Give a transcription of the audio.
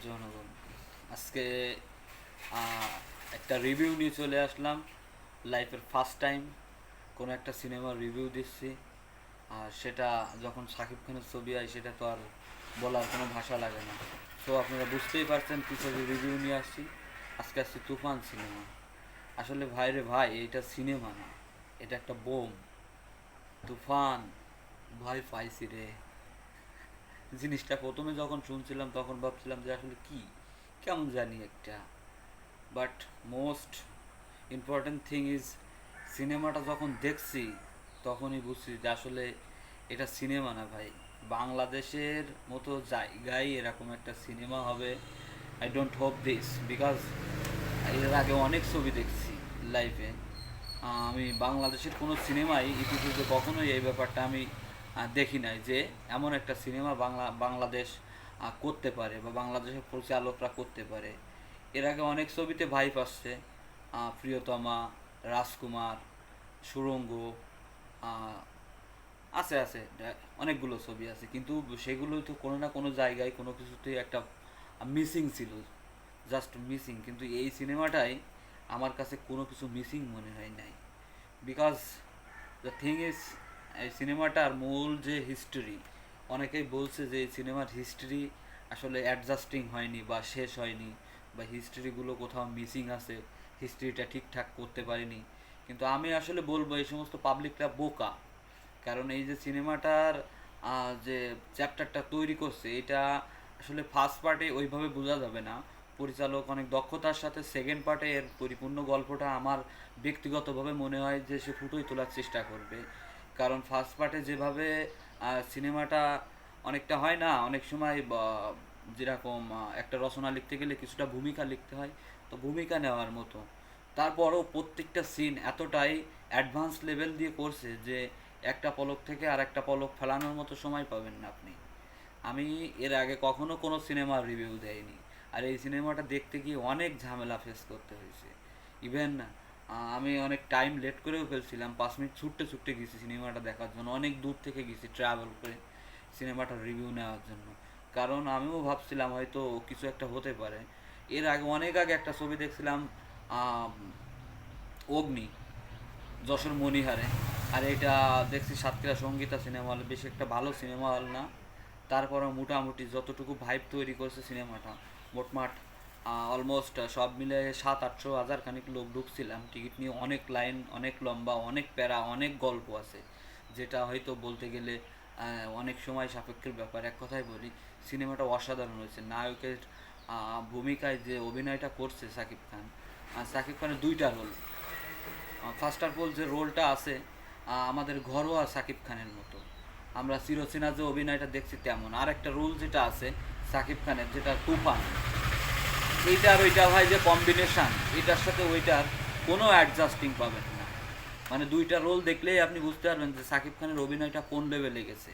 জনগণ, আজকে একটা রিভিউ নিয়ে চলে আসলাম। লাইফের ফার্স্ট টাইম কোনো একটা সিনেমার রিভিউ দিচ্ছি। আর সেটা যখন শাকিব খানের ছবি হয় সেটা তো আর বলার কোনো ভাষা লাগে না। সো আপনারা বুঝতেই পারছেন কী ছবি রিভিউ নিয়ে আসছি। আজকে আসছি তুফান সিনেমা। আসলে ভাই রে ভাই, এটা সিনেমা না, এটা একটা বোম। তুফান, ভয় পাইছি রে। জিনিসটা প্রথমে যখন শুনছিলাম তখন ভাবছিলাম যে আসলে কি, কেমন জানি একটা। But most important thing is, সিনেমাটা যখন দেখছি তখনই বুঝছি যে আসলে এটা সিনেমা না ভাই, বাংলাদেশের মতো জায়গায় এরকম একটা সিনেমা হবে। I don't hope this, because এর আগে অনেক ছবি দেখছি লাইফে। আমি বাংলাদেশের কোনো সিনেমাই ইতিপূর্বে কখনোই এই ব্যাপারটা আমি দেখি নাই যে এমন একটা সিনেমা বাংলাদেশ করতে পারে বা বাংলাদেশের পরিচালকরা করতে পারে। এর আগে অনেক ছবিতে ভাইব আসছে, প্রিয়তমা, রাজকুমার, সুড়ঙ্গ, আহ, আছে আছে অনেকগুলো ছবি আছে, কিন্তু সেগুলো তো কোনো না কোনো জায়গায় কোনো কিছুতেই একটা মিসিং ছিল, জাস্ট মিসিং। কিন্তু এই সিনেমাটাই আমার কাছে কোনো কিছু মিসিং মনে হয় নাই। বিকজ দ্য থিং ইজ, এই সিনেমাটার মূল যে হিস্টোরি, অনেকেই বলছে যে এই সিনেমার হিস্ট্রি আসলে অ্যাডজাস্টিং হয়নি বা শেষ হয়নি, বা হিস্ট্রিগুলো কোথাও মিসিং আছে, হিস্ট্রিটা ঠিকঠাক করতে পারিনি। কিন্তু আমি আসলে বলবো এই সমস্ত পাবলিকরা বোকা। কারণ এই যে সিনেমাটার যে চ্যাপ্টারটা তৈরি করছে, এটা আসলে ফার্স্ট পার্টে ওইভাবে বোঝা যাবে না। পরিচালক অনেক দক্ষতার সাথে সেকেন্ড পার্টে এর পরিপূর্ণ গল্পটা আমার ব্যক্তিগতভাবে মনে হয় যে সে ফুটোই তোলার চেষ্টা করবে। কারণ ফার্স্ট পার্টে যেভাবে সিনেমাটা অনেকটা হয় না, অনেক সময় যেরকম একটা রচনা লিখতে গেলে কিছুটা ভূমিকা লিখতে হয়, তো ভূমিকা নেওয়ার মতো। তারপরও প্রত্যেকটা সিন এতটাই অ্যাডভান্স লেভেল দিয়ে করছে যে একটা পলক থেকে আর একটা পলক ফেলানোর মতো সময় পাবেন না আপনি। আমি এর আগে কখনো কোনো সিনেমার রিভিউ দেয়নি, আর এই সিনেমাটা দেখতে গিয়ে অনেক ঝামেলা ফেস করতে হয়েছে। ইভেন আমি অনেক টাইম লেট করেও ফেলছিলাম, 5 মিনিট ছুটতে ছুটতে গেছি সিনেমাটা দেখার জন্য, অনেক দূর থেকে গেছি ট্রাভেল করে সিনেমাটার রিভিউ নেওয়ার জন্য। কারণ আমিও ভাবছিলাম হয়তো কিছু একটা হতে পারে। এর আগে অনেক আগে একটা ছবি দেখছিলাম, আম, অগ্নি, যশোর মণিহারে। আর এটা দেখছি সাতক্ষীরা সঙ্গীতা সিনেমা হল, বেশ একটা ভালো সিনেমা হল না। তারপরে মোটামুটি যতটুকু ভাইব তৈরি করেছে সিনেমাটা, মোটমাট অলমোস্ট সব মিলে 700-800 হাজার খানিক লোক ঢুকছিলাম টিকিট নিয়ে। অনেক লাইন, অনেক লম্বা, অনেক প্যারা, অনেক গল্প আছে, যেটা হয়তো বলতে গেলে অনেক সময় সাপেক্ষের ব্যাপার। এক কথায় বলি, সিনেমাটা অসাধারণ হয়েছে। নায়কের ভূমিকায় যে অভিনয়টা করছে সাকিব খান, সাকিব খানের দুইটা রোল। ফার্স্ট অফ অল যে রোলটা আছে আমাদের ঘরোয়া সাকিব খানের মতো, আমরা চিরচেনা যে অভিনয়টা দেখছি তেমন। আর একটা রোল যেটা আছে সাকিব খানের, যেটা তুফান, এইটার ওইটা ভাই যে কম্বিনেশান, এটার সাথে ওইটার কোনো অ্যাডজাস্টিং পাবেন না। মানে দুইটা রোল দেখলেই আপনি বুঝতে পারবেন যে সাকিব খানের অভিনয়টা কোন লেভেলে গেছে।